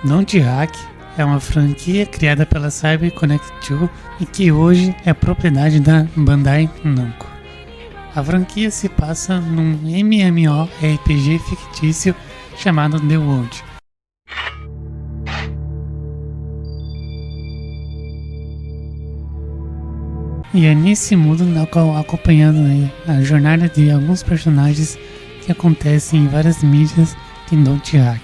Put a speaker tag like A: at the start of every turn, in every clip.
A: Don't Hack é uma franquia criada pela CyberConnect 2 e que hoje é propriedade da Bandai Namco. A franquia se passa num MMORPG fictício chamado The World. E é nesse mundo na qual acompanhando a jornada de alguns personagens que acontecem em várias mídias de Don't Hack.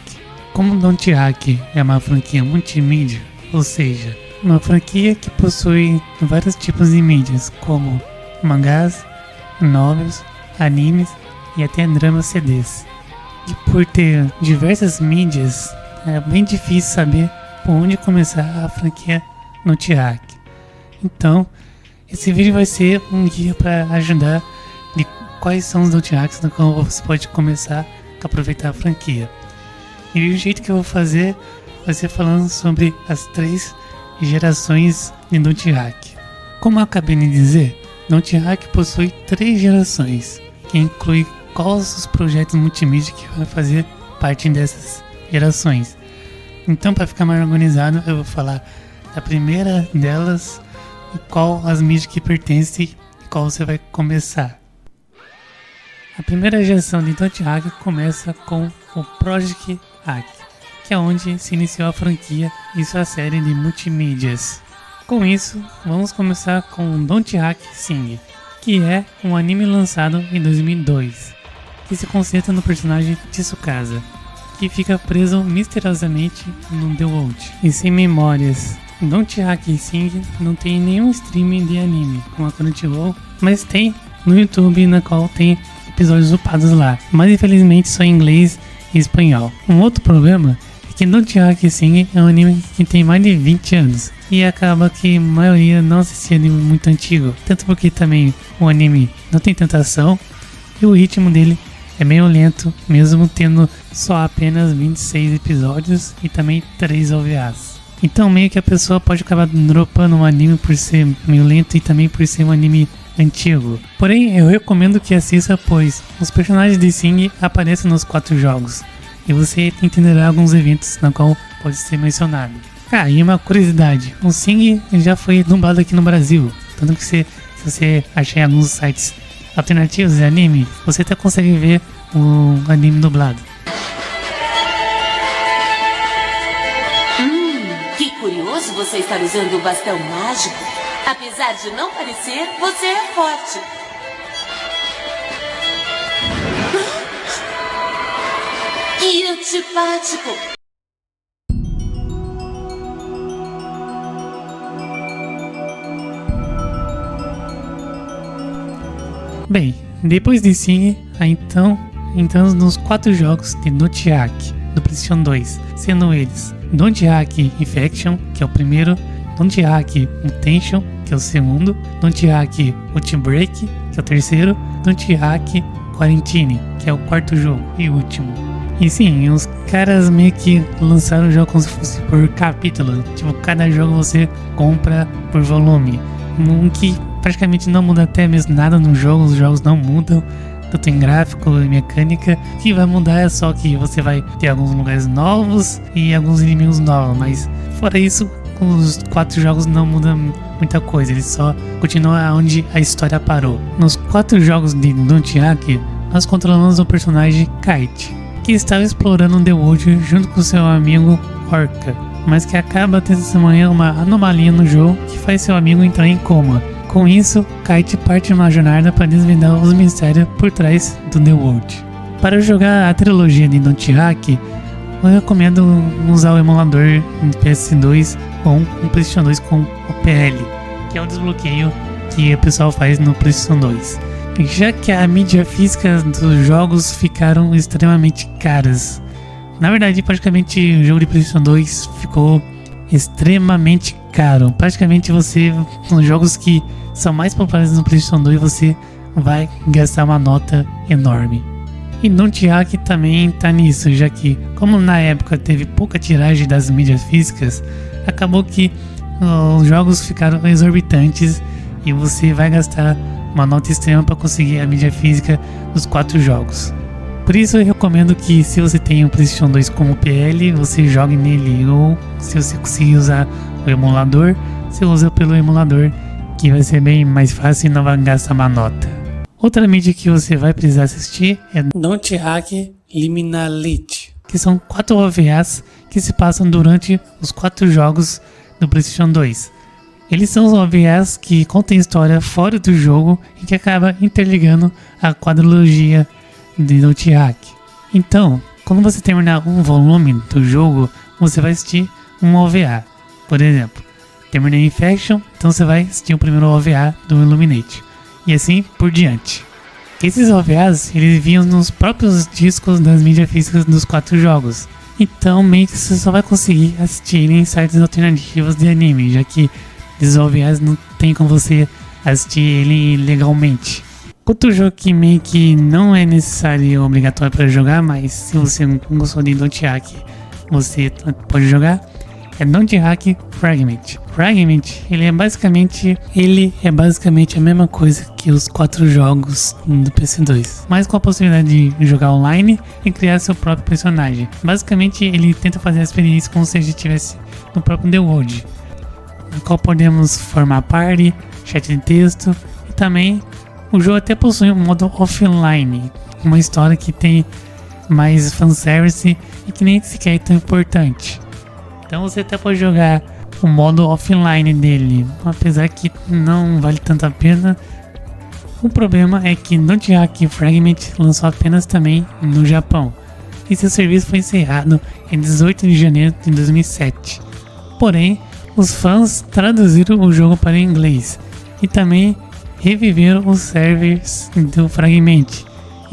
A: Como Don't Hack é uma franquia multimídia, ou seja, uma franquia que possui vários tipos de mídias, como mangás, novels, animes e até dramas CDs. E por ter diversas mídias, é bem difícil saber por onde começar a franquia Don't Hack. Então, esse vídeo vai ser um guia para ajudar de quais são os Don't Hacks no qual você pode começar a aproveitar a franquia. E o jeito que eu vou fazer vai ser falando sobre as 3 gerações de Don't Hack. Como eu acabei de dizer, Don't Hack possui 3 gerações, que inclui quais os projetos multimídia que vai fazer parte dessas gerações. Então, para ficar mais organizado, eu vou falar da primeira delas e qual as mídias que pertencem e qual você vai começar. A primeira geração de Don't Hack começa com o Project Hack, que é onde se iniciou a franquia e sua série de multimídias. Com isso, vamos começar com Don't Hack Sing, que é um anime lançado em 2002, que se concentra no personagem Tsukasa, que fica preso misteriosamente no The World e sem memórias. Don't Hack Sing não tem nenhum streaming de anime, como a Crunchyroll, mas tem no YouTube, na qual tem episódios upados lá, mas infelizmente só em inglês e espanhol. Um outro problema é que Don't Hack Sing é um anime que tem mais de 20 anos, e acaba que a maioria não assistia anime muito antigo, tanto porque também o anime não tem tanta ação, e o ritmo dele é meio lento, mesmo tendo só apenas 26 episódios e também 3 OVAs. Então meio que a pessoa pode acabar dropando um anime por ser meio lento e também por ser um anime antigo. Porém, eu recomendo que assista, pois os personagens de Sing aparecem nos 4 jogos e você entenderá alguns eventos na qual pode ser mencionado. E uma curiosidade, o Sing já foi dublado aqui no Brasil, tanto que se você achar em alguns sites alternativos de anime, você até consegue ver o anime dublado.
B: Que curioso você estar usando o bastão mágico. Apesar de não parecer, você é forte. Que antipático!
A: Bem, depois de Sing, então entramos nos 4 jogos de Don't Hack do PlayStation 2, sendo eles Don't Hack Infection, que é o primeiro, Don't Hack Mutation, que é o segundo, Don't Hack Outbreak, que é o terceiro, Don't Hack Quarantine, que é o 4º jogo e último. E sim, os caras meio que lançaram o jogo como se fosse por capítulo, tipo, cada jogo você compra por volume, que praticamente não muda até mesmo nada no jogo, os jogos não mudam, tanto em gráfico e mecânica. O que vai mudar é só que você vai ter alguns lugares novos e alguns inimigos novos, mas fora isso, os 4 jogos não mudam muita coisa, eles só continuam onde a história parou. Nos 4 jogos de Don't Hack, nós controlamos o personagem Kite, que estava explorando The World junto com seu amigo Orca, mas que acaba tendo uma anomalia no jogo que faz seu amigo entrar em coma. Com isso, Kite parte uma jornada para desvendar os mistérios por trás do The World. Para jogar a trilogia de Don't Hack, eu recomendo usar o emulador PS2 ou um PlayStation 2 com o PL, que é o desbloqueio que o pessoal faz no PlayStation 2. Já que a mídia física dos jogos ficaram extremamente caras. Na verdade, praticamente o jogo de PlayStation 2 ficou extremamente caro. Praticamente você, nos jogos que são mais populares no PlayStation 2, você vai gastar uma nota enorme. E Don't Hack também tá nisso, já que, como na época teve pouca tiragem das mídias físicas, acabou que os jogos ficaram exorbitantes e você vai gastar uma nota extrema para conseguir a mídia física dos 4 jogos. Por isso eu recomendo que, se você tem um PlayStation 2 como PL, você jogue nele, ou se você conseguir usar o emulador, você usa pelo emulador, que vai ser bem mais fácil e não vai gastar uma nota. Outra mídia que você vai precisar assistir é Don't Hack Liminality, que são 4 OVAs que se passam durante os 4 jogos do PlayStation 2. Eles são os OVAs que contam história fora do jogo e que acaba interligando a quadrilogia de Don't Hack. Então, quando você terminar um volume do jogo, você vai assistir um OVA. Por exemplo, terminei Infection, então você vai assistir o primeiro OVA do Illuminate. E assim por diante. Esses OVAs, eles vinham nos próprios discos das mídias físicas dos 4 jogos. Então meio que você só vai conseguir assistir em sites alternativos de anime, já que esses OVAs não tem como você assistir ele legalmente. Outro jogo que meio que não é necessário e obrigatório para jogar, mas se você não gostou de Don't Hack, você pode jogar, é Don't Hack Fragment. Fragment, ele é basicamente a mesma coisa que os 4 jogos do PC2, mas com a possibilidade de jogar online e criar seu próprio personagem. Basicamente, ele tenta fazer a experiência como se a gente estivesse no próprio The World, no qual podemos formar party, chat de texto, e também o jogo até possui um modo offline, uma história que tem mais fanservice e que nem sequer é tão importante. Então você até pode jogar o modo offline dele, apesar que não vale tanto a pena. O problema é que Don't Hack Fragment lançou apenas também no Japão, e seu serviço foi encerrado em 18 de janeiro de 2007. Porém, os fãs traduziram o jogo para o inglês e também reviveram os servers do Fragment.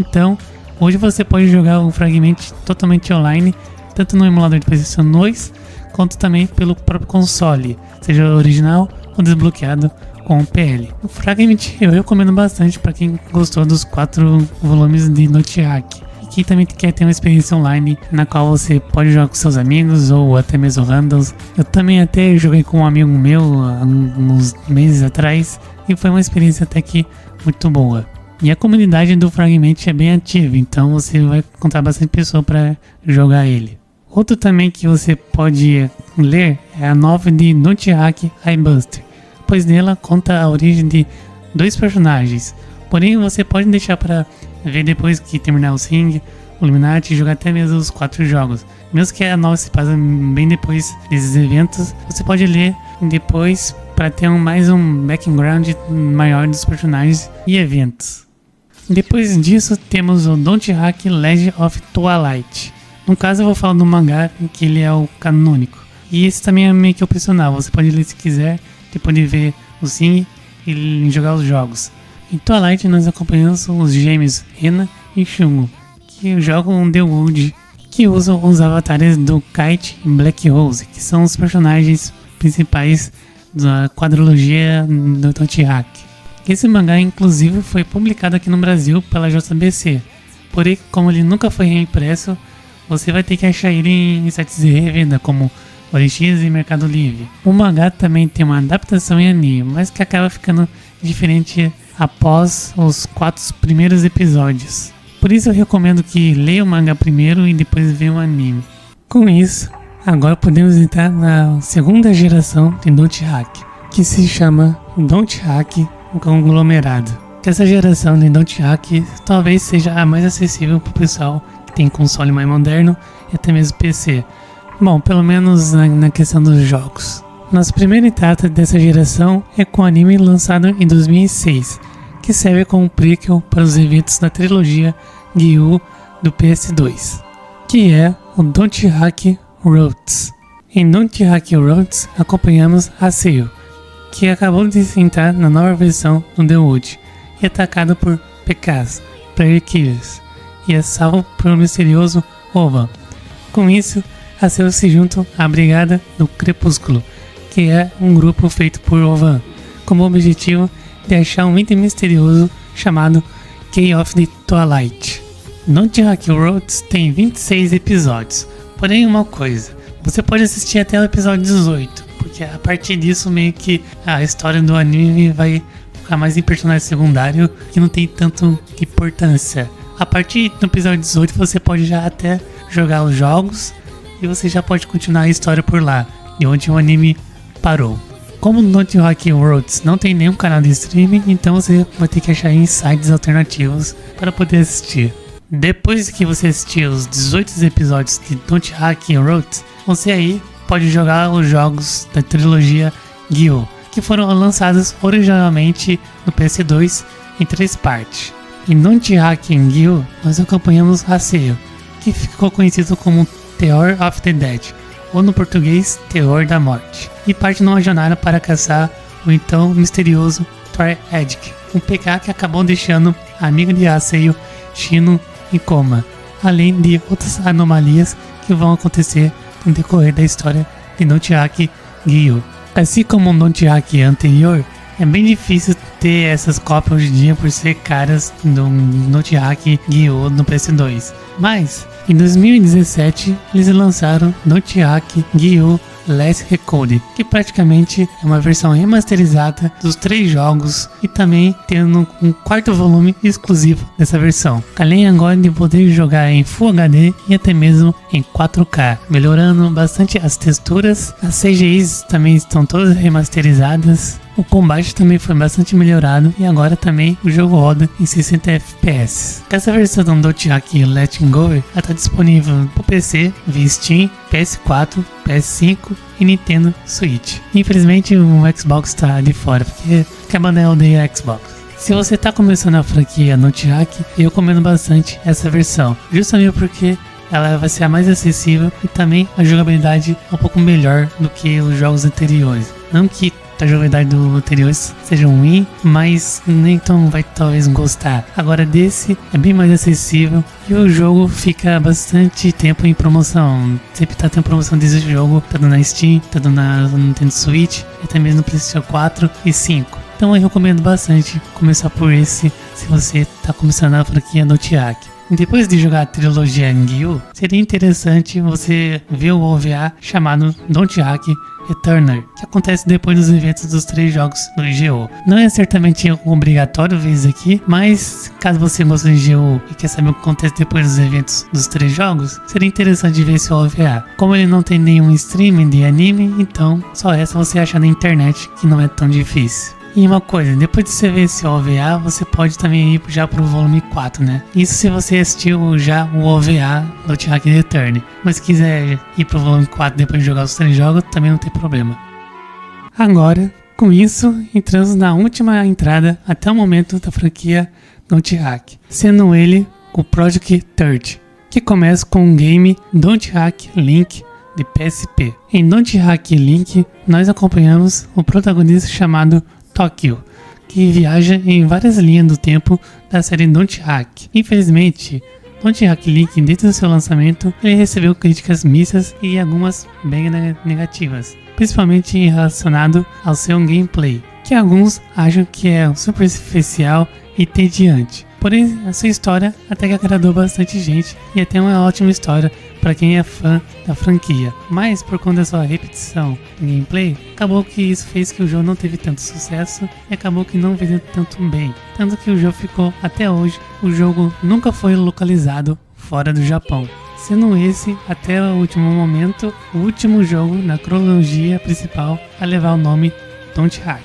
A: Então, hoje você pode jogar o Fragment totalmente online, tanto no emulador de PlayStation 2, quanto também pelo próprio console, seja original ou desbloqueado com o PL. O Fragment eu recomendo bastante para quem gostou dos 4 volumes de Don't Hack e quem também quer ter uma experiência online na qual você pode jogar com seus amigos ou até mesmo randoms. Eu também até joguei com um amigo meu há uns meses atrás e foi uma experiência até que muito boa. E a comunidade do Fragment é bem ativa, então você vai encontrar bastante pessoa para jogar ele. Outro também que você pode ler é a novel de Don't Hack Highbuster, pois nela conta a origem de 2 personagens. Porém, você pode deixar para ver depois que terminar o Sing, o Illuminati e jogar até mesmo os 4 jogos. Mesmo que a novel se passe bem depois desses eventos, você pode ler depois para ter mais um background maior dos personagens e eventos. Depois disso, temos o Don't Hack Legend of Twilight. No caso, eu vou falar do mangá, que ele é o canônico. E esse também é meio que opcional. Você pode ler se quiser, você pode ver o Sing e jogar os jogos. Em Twilight, nós acompanhamos os gêmeos Rena e Shungo, que jogam The Wood, que usam os avatares do Kite e Black Rose, que são os personagens principais da quadrilogia do Don't Hack. Esse mangá, inclusive, foi publicado aqui no Brasil pela JBC. Porém, como ele nunca foi reimpresso, você vai ter que achar ele em sites de revenda como OLX e Mercado Livre. O mangá também tem uma adaptação em anime, mas que acaba ficando diferente após os 4 primeiros episódios. Por isso eu recomendo que leia o mangá primeiro e depois veja o anime. Com isso, agora podemos entrar na segunda geração de Don't Hack, que se chama Don't Hack Conglomerado. Essa geração de Don't Hack talvez seja a mais acessível para o pessoal que tem console mais moderno e até mesmo PC. Bom, pelo menos na questão dos jogos. Nossa primeira etapa dessa geração é com o anime lançado em 2006, que serve como prequel para os eventos da trilogia Gyu do PS2, que é o Don't Hack Roots. Em Don't Hack Roots acompanhamos Haseo, que acabou de entrar na nova versão do The Wood e é atacado por PKs, Player Killers, e é salvo pelo misterioso Ovan. Com isso, Haseo se junta à Brigada do Crepúsculo, que é um grupo feito por Ovan, como objetivo de achar um item misterioso chamado Key of the Twilight. Don't Hack Roads tem 26 episódios, porém uma coisa, você pode assistir até o episódio 18, porque a partir disso meio que a história do anime vai ficar mais em personagem secundário que não tem tanto importância. A partir do episódio 18 você pode já até jogar os jogos e você já pode continuar a história por lá, de onde o anime parou. Como no Don't Hack Roads não tem nenhum canal de streaming, então você vai ter que achar em sites alternativos para poder assistir. Depois que você assistir os 18 episódios de Don't Hack Roads, você aí pode jogar os jogos da trilogia Gyo, que foram lançados originalmente no PS2 em 3 partes. Em Don't Hack Gyo, nós acompanhamos Haseo, que ficou conhecido como Theor of the Dead, ou no português, Terror da Morte, e parte numa jornada para caçar o então misterioso Triadic, um PK que acabou deixando a amiga de Haseo, Shino, em coma, além de outras anomalias que vão acontecer no decorrer da história de Don't Hack Gyo. Assim como o Don't Hack anterior, é bem difícil ter essas cópias hoje em dia por ser caras do Don't Hack Gyo no PS2. Mas, em 2017, eles lançaram Don't Hack Gyo Last Recode, que praticamente é uma versão remasterizada dos 3 jogos e também tendo um 4º volume exclusivo dessa versão. Além agora de poder jogar em Full HD e até mesmo em 4K, melhorando bastante as texturas, as CGIs também estão todas remasterizadas. O combate também foi bastante melhorado e agora também o jogo roda em 60 FPS. Essa versão do Don't Hack Let Go está disponível para PC, via Steam, PS4, PS5 e Nintendo Switch. Infelizmente o Xbox está de fora, porque a banda odeia Xbox. Se você está começando a franquia Don't Hack, eu recomendo bastante essa versão, justamente porque ela vai ser a mais acessível e também a jogabilidade é um pouco melhor do que os jogos anteriores. Não que a jogabilidade do anterior seja ruim, mas nem tão vai talvez gostar. Agora desse é bem mais acessível e o jogo fica bastante tempo em promoção. Sempre tá tendo promoção desse jogo, tá na Steam, tá na Nintendo Switch e até mesmo no PlayStation 4 e 5. Então eu recomendo bastante começar por esse se você tá começando a franquia Don't Hack. Depois de jogar a trilogia Gyo, seria interessante você ver o OVA chamado Don't Hack Returner, que acontece depois dos eventos dos 3 jogos do GO. Não é certamente obrigatório ver isso aqui, mas caso você goste de GO e quer saber o que acontece depois dos eventos dos 3 jogos, seria interessante ver esse OVA. Como ele não tem nenhum streaming de anime, então só essa você acha na internet, que não é tão difícil. E uma coisa, depois de você ver esse OVA, você pode também ir já pro volume 4, né? Isso se você assistiu já o OVA do Don't Hack Return. Mas se quiser ir pro volume 4 depois de jogar os 3 jogos, também não tem problema. Agora, com isso, entramos na última entrada até o momento da franquia Don't Hack, sendo ele o Project Third, que começa com o game Don't Hack Link de PSP. Em Don't Hack Link, nós acompanhamos o protagonista chamado Tokyo, que viaja em várias linhas do tempo da série Don't Hack. Infelizmente, Don't Hack Link, desde o seu lançamento, ele recebeu críticas mistas e algumas bem negativas, principalmente relacionado ao seu gameplay, que alguns acham que é superficial e entediante. Porém, a sua história até que agradou bastante gente e até uma ótima história para quem é fã da franquia. Mas por conta da sua repetição em gameplay, acabou que isso fez que o jogo não teve tanto sucesso e acabou que não vendeu tanto bem. Tanto que o jogo ficou até hoje, o jogo nunca foi localizado fora do Japão. Sendo esse, até o último momento, o último jogo na cronologia principal a levar o nome Don't Hack.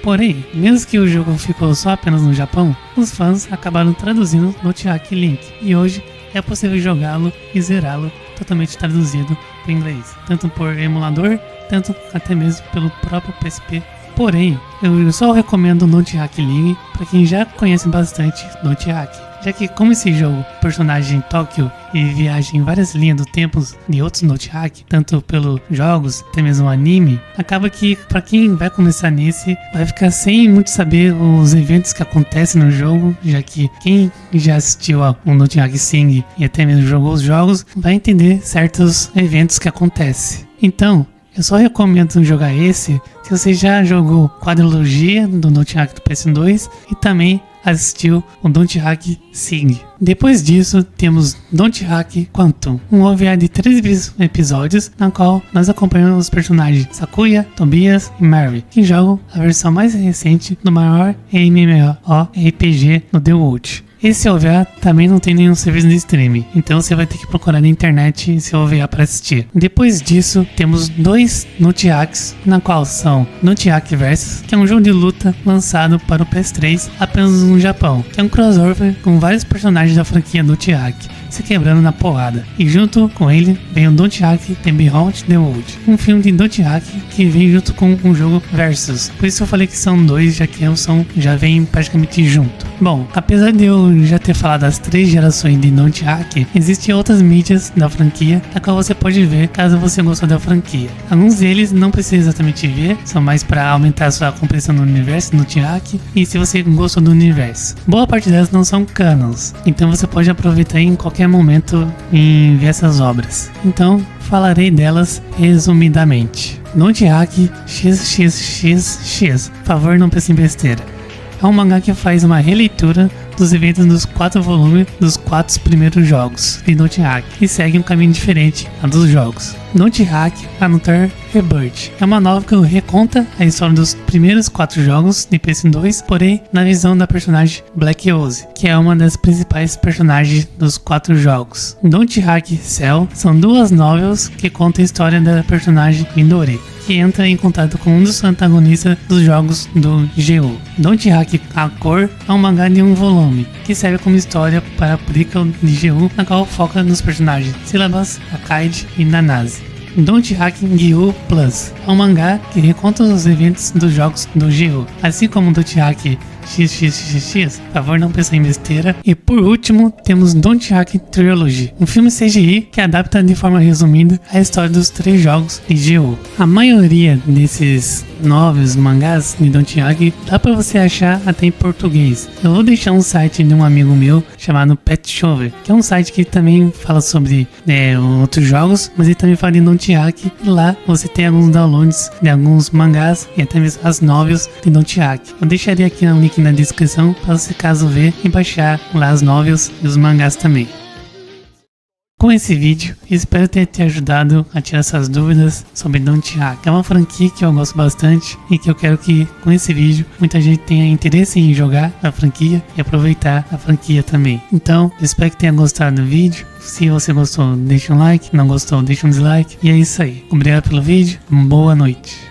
A: Porém, mesmo que o jogo ficou só apenas no Japão, os fãs acabaram traduzindo Don't Hack Link e hoje é possível jogá-lo e zerá-lo totalmente traduzido para o inglês, tanto por emulador, tanto até mesmo pelo próprio PSP. Porém, eu só recomendo Don't Hack Link para quem já conhece bastante Don't Hack, já que como esse jogo, personagem em Tóquio e viaja em várias linhas do tempo de outros Don't Hack, tanto pelos jogos, até mesmo anime, acaba que pra quem vai começar nesse, vai ficar sem muito saber os eventos que acontecem no jogo, já que quem já assistiu a um Don't Hack Sing e até mesmo jogou os jogos, vai entender certos eventos que acontecem. Então, eu só recomendo jogar esse se você já jogou quadrilogia do Don't Hack do PS2 e também assistiu o Don't Hack Sing. Depois disso, temos Don't Hack Quantum, um OVA de 3 episódios, na qual nós acompanhamos os personagens Sakuya, Tobias e Mary, que jogam a versão mais recente do maior MMORPG no The World. Esse OVA também não tem nenhum serviço de streaming, então você vai ter que procurar na internet esse OVA para assistir. Depois disso, temos 2 Don't Hacks, na qual são Don't Hack Versus, que é um jogo de luta lançado para o PS3 apenas no Japão, que é um crossover com vários personagens da franquia Don't Hack se quebrando na porrada. E junto com ele vem o Don't Hack The Beyond the World, um filme de Don't Hack que vem junto com o jogo Versus. Por isso eu falei que são 2, já que já vem praticamente junto. Bom, apesar de eu já ter falado das 3 gerações de Don't Hack, existem outras mídias da franquia, a qual você pode ver caso você gostou da franquia. Alguns deles não precisa exatamente ver, são mais para aumentar a sua compreensão do universo do Don't Hack e se você gostou do universo. Boa parte delas não são canons, então você pode aproveitar em qualquer momento em ver essas obras. Então, falarei delas resumidamente. Don't Hack XXXX, por favor não pense em besteira. É um mangá que faz uma releitura dos eventos dos 4 volumes dos 4 primeiros jogos de Don't Hack e segue um caminho diferente a dos jogos. Don't Hack Another Rebirth é uma nova que reconta a história dos primeiros 4 jogos de PS2, porém na visão da personagem Black Rose, que é uma das principais personagens dos 4 jogos. Don't Hack Cell são 2 novels que contam a história da personagem Midori, que entra em contato com um dos antagonistas dos jogos do GU. Don't Hack A Cor é um mangá de um volume, que serve como história para a prequel de GU, na qual foca nos personagens Syllabus, Akaide e Nanase. Don't Hack Gyu Plus é um mangá que reconta os eventos dos jogos do GU, assim como Don't Hack XXXX, por favor não pense em besteira. E por último, temos Don't Hack Trilogy, um filme CGI que adapta de forma resumida a história dos 3 jogos de GU. A maioria desses novos mangás de Don't Hack dá pra você achar até em português. Eu vou deixar um site de um amigo meu chamado Pet Shover, que é um site que também fala sobre outros jogos, mas ele também fala de Don't Hack, e lá você tem alguns downloads de alguns mangás e até mesmo as novels de Don't Hack. Eu deixaria aqui um link na descrição para você caso ver e baixar lá as novels e os mangás também. Com esse vídeo, espero ter te ajudado a tirar essas dúvidas sobre Don't Hack. É uma franquia que eu gosto bastante e que eu quero que com esse vídeo muita gente tenha interesse em jogar a franquia e aproveitar a franquia também. Então, espero que tenha gostado do vídeo. Se você gostou, deixa um like, não gostou, deixa um dislike. E é isso aí. Obrigado pelo vídeo, boa noite.